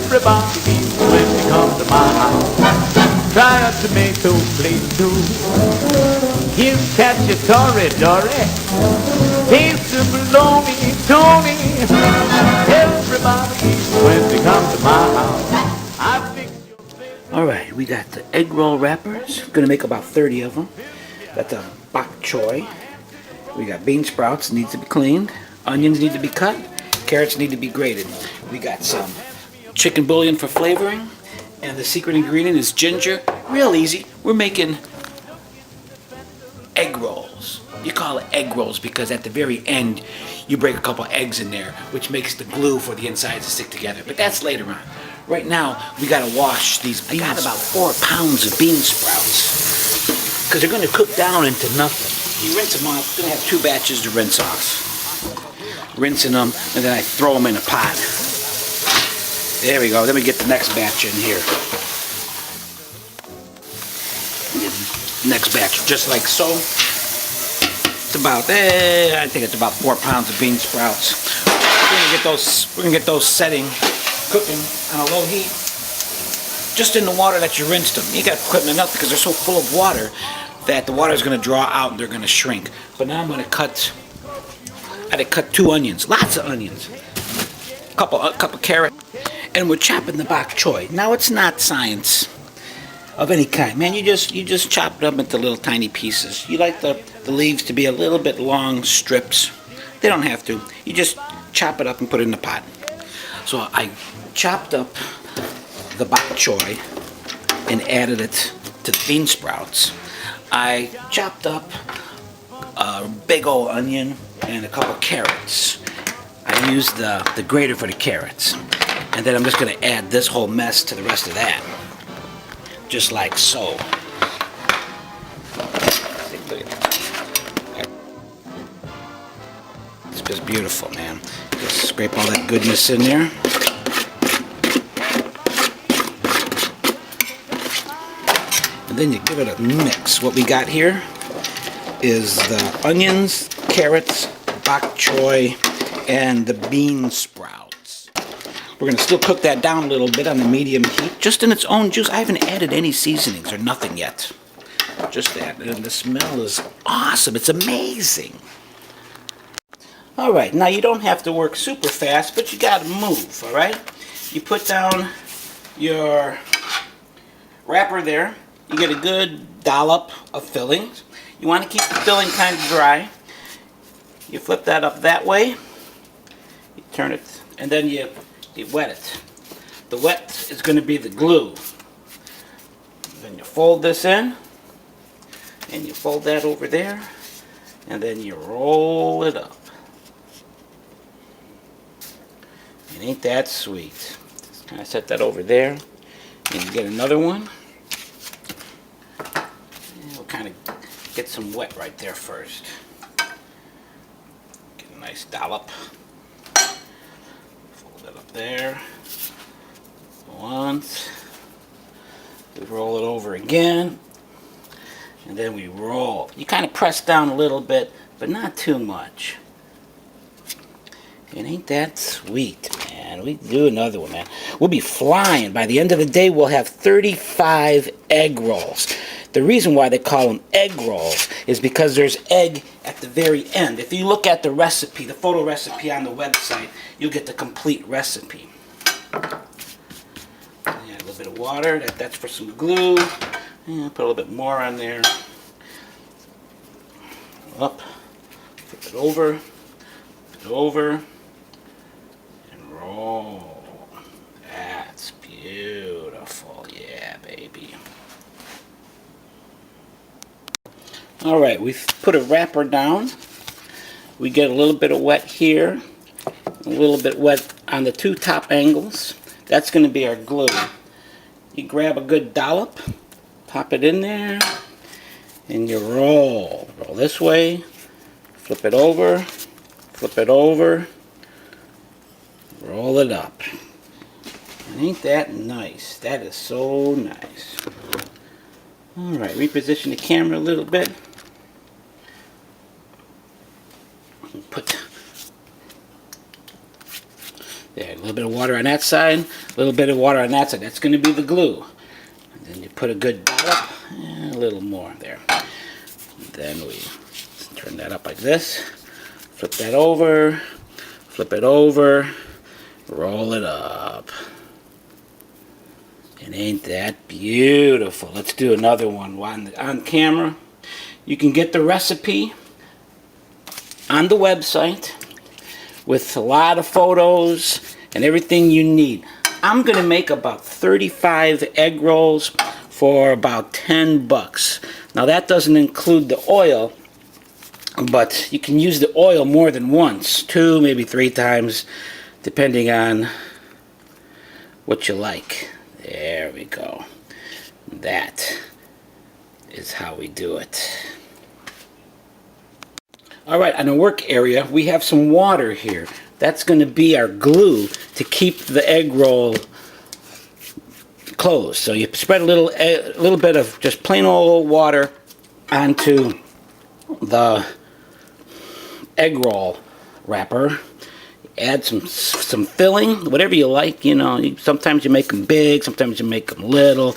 Everybody eats when they come to my house. Try a tomato, please do. You catch a Dory. Taste the bologna, Tony. Everybody eats when they come to my house. I fix your favorite. Alright, we got the egg roll wrappers. Gonna make about 30 of them. Got the bok choy. We got bean sprouts, needs to be cleaned. Onions need to be cut. Carrots need to be grated. We got some chicken bouillon for flavoring. And the secret ingredient is ginger. Real easy. We're making egg rolls. You call it egg rolls because at the very end you break a couple eggs in there, which makes the glue for the insides to stick together. But that's later on. Right now we gotta wash these beans. I got about 4 pounds of bean sprouts because they're gonna cook down into nothing. You rinse them off. I'm gonna have 2 batches to rinse off. Rinsing them, and then I throw them in a pot. There we go. Then we get the next batch in here. Next batch, just like so. It's about, I think it's about 4 pounds of bean sprouts. We're gonna get those setting, cooking on a low heat, just in the water that you rinsed them. You got to cook them enough because they're so full of water that the water is gonna draw out and they're gonna shrink. But now I'm gonna cut. I had to cut 2 onions, lots of onions, a couple carrots, and we're chopping the bok choy. Now it's not science of any kind, man. You just chop it up into little tiny pieces. You like the leaves to be a little bit long strips. They don't have to. You just chop it up and put it in the pot. So I chopped up the bok choy and added it to the bean sprouts. I chopped up a big old onion and a couple carrots. I used the grater for the carrots. And then I'm just going to add this whole mess to the rest of that. Just like so. It's just beautiful, man. Just scrape all that goodness in there. And then you give it a mix. What we got here is the onions, carrots, bok choy, and the bean sprouts. We're going to still cook that down a little bit on the medium heat, just in its own juice. I haven't added any seasonings or nothing yet. Just that. And the smell is awesome. It's amazing. Alright, now you don't have to work super fast, but you got to move, alright? You put down your wrapper there. You get a good dollop of filling. You want to keep the filling kind of dry. You flip that up that way. You turn it, and then you wet it. The wet is going to be the glue. Then you fold this in, and you fold that over there, and then you roll it up. And ain't that sweet? Just kind of set that over there, and you get another one. And we'll kind of get some wet right there first. Get a nice dollop. Fold it up there. Once. We roll it over again. And then we roll. You kind of press down a little bit, but not too much. And ain't that sweet, man? We do another one, man. We'll be flying. By the end of the day, we'll have 35 egg rolls. The reason why they call them egg rolls is because there's egg at the very end. If you look at the recipe, the photo recipe on the website, you'll get the complete recipe. Add a little bit of water. That's for some glue. And put a little bit more on there. Up. Flip it over. Flip it over. And roll. That's beautiful. Yeah, baby. Alright, we've put a wrapper down. We get a little bit of wet here, a little bit wet on the 2 top angles. That's going to be our glue. You grab a good dollop, pop it in there, and you roll. Roll this way, flip it over, roll it up. And ain't that nice? That is so nice. Alright, reposition the camera a little bit. Put there, little bit of water on that side, a little bit of water on that side. That's going to be the glue. And then you put a good dollop, and a little more there. Then we turn that up like this, flip that over, flip it over, roll it up. And ain't that beautiful? Let's do another one on camera. You can get the recipe on the website with a lot of photos and everything you need. I'm gonna make about 35 egg rolls for about 10 bucks. Now that doesn't include the oil, but you can use the oil more than once, 2, maybe 3 times, depending on what you like. There we go. That is how we do it. Alright, on the work area, we have some water here. That's going to be our glue to keep the egg roll closed. So you spread a little bit of just plain old water onto the egg roll wrapper. Add some filling, whatever you like. You know, sometimes you make them big, sometimes you make them little.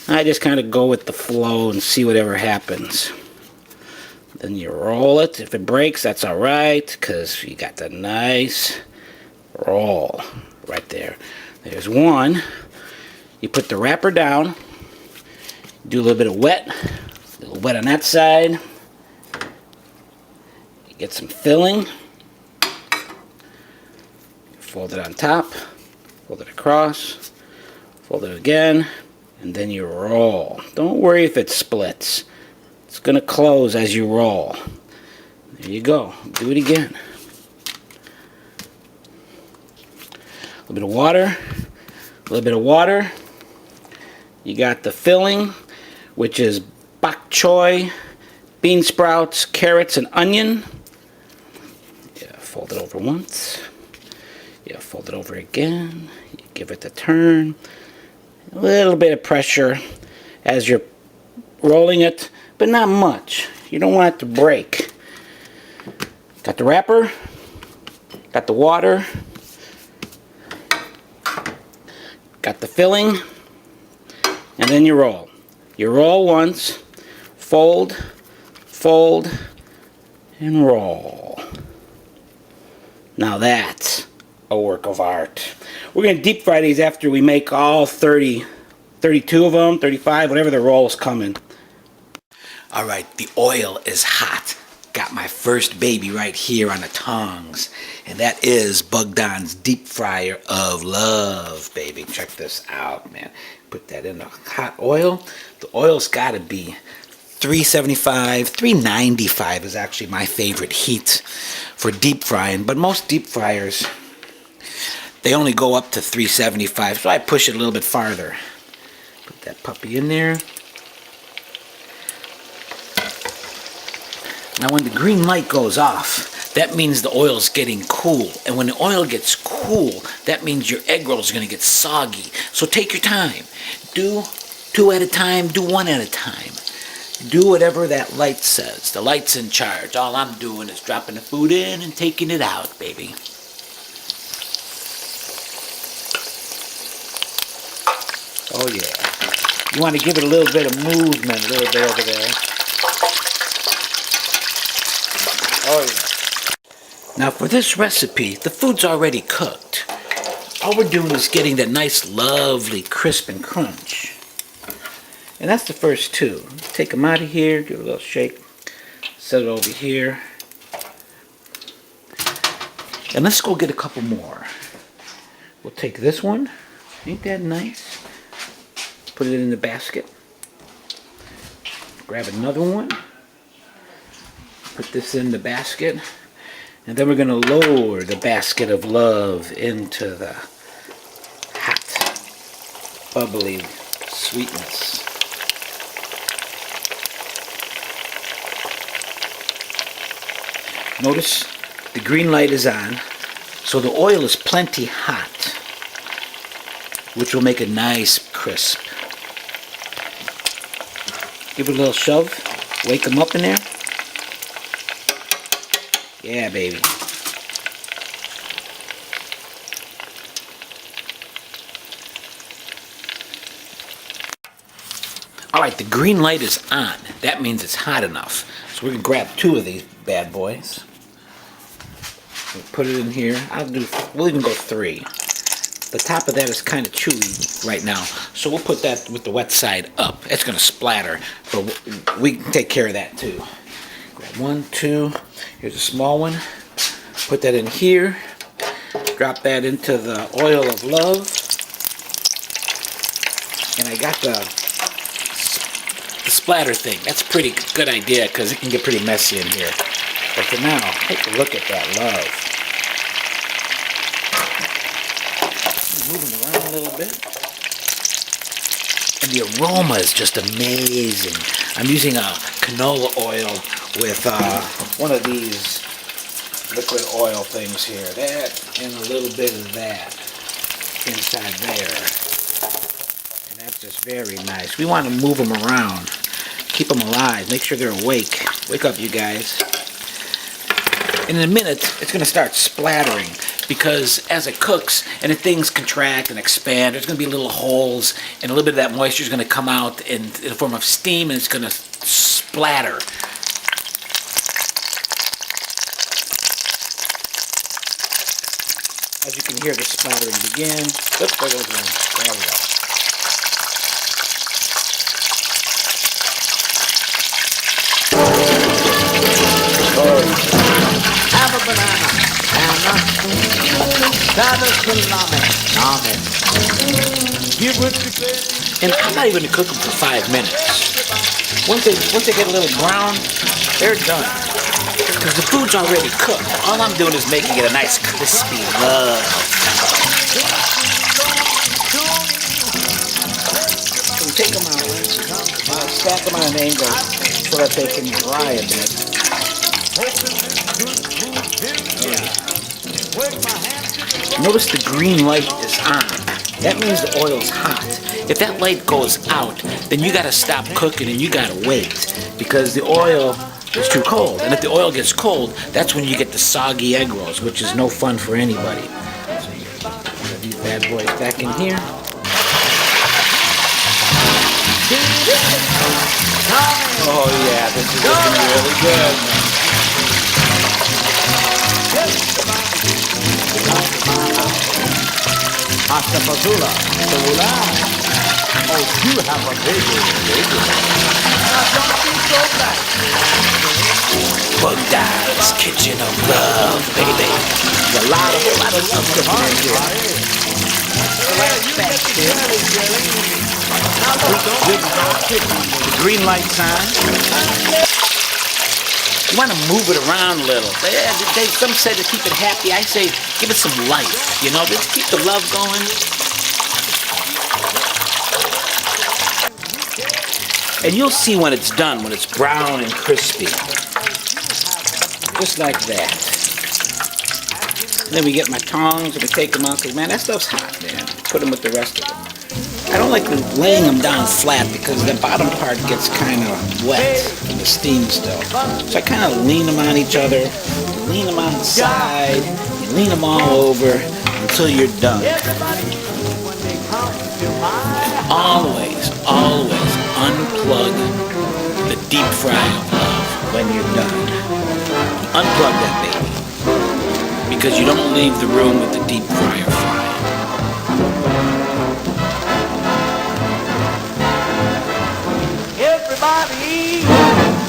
I just kind of go with the flow and see whatever happens. Then you roll it. If it breaks, that's all right, because you got the nice roll right there. There's one. You put the wrapper down, do a little bit of wet, a little wet on that side. You get some filling. Fold it on top, fold it across, fold it again, and then you roll. Don't worry if it splits. It's going to close as you roll. There you go. Do it again. A little bit of water, a little bit of water. You got the filling, which is bok choy, bean sprouts, carrots, and onion. Yeah, fold it over once. Yeah, fold it over again. You give it a turn. A little bit of pressure as you're rolling it, but not much. You don't want it to break. Got the wrapper. Got the water. Got the filling. And then you roll. You roll once. Fold. Fold. And roll. Now that's a work of art. We're going to deep fry these after we make all 32 of them, 35, whatever the rolls come in. Alright, the oil is hot. Got my first baby right here on the tongs. And that is Bogdon's deep fryer of love, baby. Check this out, man. Put that in the hot oil. The oil's got to be 375, 395 is actually my favorite heat for deep frying. But most deep fryers, they only go up to 375, so I push it a little bit farther. Put that puppy in there. Now when the green light goes off, that means the oil's getting cool. And when the oil gets cool, that means your egg rolls are going to get soggy. So take your time. Do 2 at a time, do 1 at a time. Do whatever that light says. The light's in charge. All I'm doing is dropping the food in and taking it out, baby. Oh yeah. You want to give it a little bit of movement, a little bit over there. Oh yeah. Now for this recipe, the food's already cooked. All we're doing is getting that nice, lovely crisp and crunch. And that's the first 2. Take them out of here, give it a little shake, set it over here. And let's go get a couple more. We'll take this one. Ain't that nice? Put it in the basket. Grab another one. Put this in the basket. And then we're going to lower the basket of love into the hot, bubbly sweetness. Notice the green light is on, so the oil is plenty hot, which will make a nice crisp. Give it a little shove, wake them up in there. Yeah, baby. All right, the green light is on. That means it's hot enough. So we're gonna grab 2 of these bad boys. We'll put it in here. We'll even go 3. The top of that is kind of chewy right now, so we'll put that with the wet side up. It's gonna splatter, but we can take care of that too. Grab 1, 2. Here's a small one. Put that in here. Drop that into the oil of love. And I got the splatter thing. That's a pretty good idea because it can get pretty messy in here. But for now, take a look at that love. Moving around a little bit. And the aroma is just amazing. I'm using a canola oil with one of these liquid oil things here. That and a little bit of that inside there. And that's just very nice. We want to move them around. Keep them alive. Make sure they're awake. Wake up, you guys. And in a minute, it's going to start splattering because as it cooks and the things contract and expand, there's going to be little holes and a little bit of that moisture is going to come out in the form of steam and it's going to splatter. As you can hear, the splattering begin. Oops, there goes one. There we go. Have a banana, that is salami, amen. Give what you say. And I'm not even going to cook them for 5 minutes. Once they get a little brown, they're done. Because the food's already cooked. All I'm doing is making it a nice crispy love. So we take them out, stack them on an angle so that they can dry a bit. Notice the green light is on. That means the oil's hot. If that light goes out, then you gotta stop cooking and you gotta wait because the oil is too cold. And if the oil gets cold, that's when you get the soggy egg rolls, which is no fun for anybody. So you put these bad boys back in here. Oh yeah, this is looking really good, man. Hasta Pazula, oh, you have a baby. Now don't be so bad. Bogdon's Kitchen of Love, baby. There's a lot of love cooking in here. The green light's on. You want to move it around a little. Some say to keep it happy. I say give it some life. You know, just keep the love going. And you'll see when it's done, when it's brown and crispy. Just like that. And then we get my tongs and we take them out because, man, that stuff's hot, man. Put them with the rest of them. I don't like laying them down flat because the bottom part gets kind of wet from the steam still. So I kind of lean them on each other, lean them on the side, you lean them all over until you're done. And always unplug the deep fry of love when you're done. Unplug that baby because you don't leave the room with the deep fryer frying. Everybody,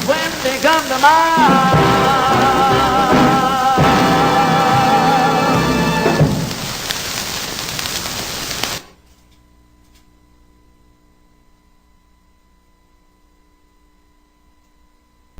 when they come to my